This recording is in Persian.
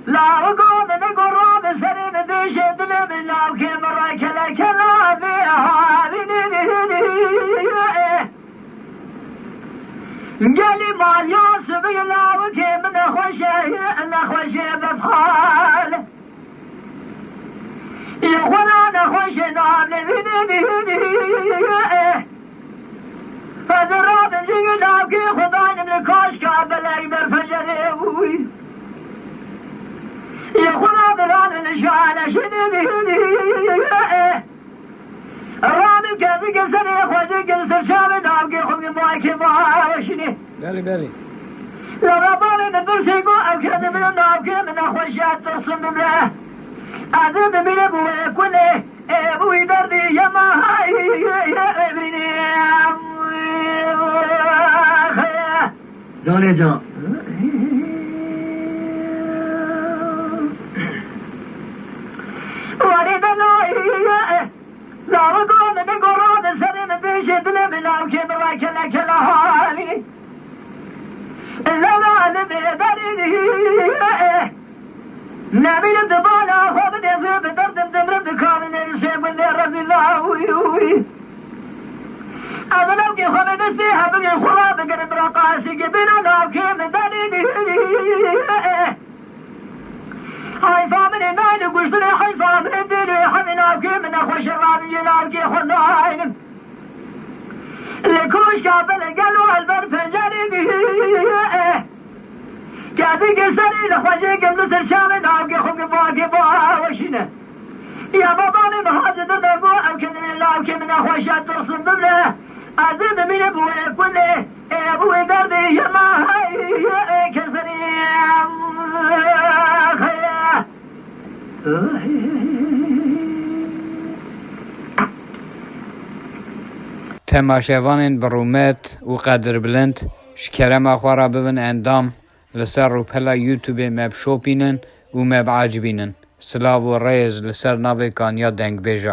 لا وقوم نقرب سرين ديش دلم لا وكيم راكلا كلا فيها قالي مال يوسف لا وكيم نخوشي بفحال يا خلا نخوش نام هذا راب الجيل لاقي خضان من كاشكا بلاي بالفجر يا خلا بران الشعال شنبي رامي كذي قصري خذي قصر شامي لاقي خمي باكي باوشني بالي لا رباني من برسيقو او كذي من نابكي من اخوشات تصم بله أذب من أبوي كله أبوي دردي يا ما يا ابني جوني جون ولد لا وقوم من قراد سلم بيشد لم لا وكبر كلا حالي لا لبي دري نبي الدبالة خوب دزب درد دمرد كامن الشيب اللي رضي الله وي أغلب كي خوب دستي هبن الخراب قرب رقاسي قبل الله كي مداني هاي فامن النايل قشتري هاي فامن الديني حمنا كي من أخوش الرابي جلال كي خناين لكوش كابل قالوا البر فجاني كاتي قصري لخوشي قبل سرشامي ناوكي خوكي باكي باوشينا يا باباني محاجة دبو او كدن الله وكي من اخوشات ترسم ببله عزيز من ابوي كله ابوي دردي يا ما هاي كسري خيا تماشاوان برومت و قدر بلند شکرم اخوارا ببن اندام لسر رو پلا یوتیوب مب شوپینن و مب عجبینن سلاو و ریز لسر ناوی کانیا دنگ بیجا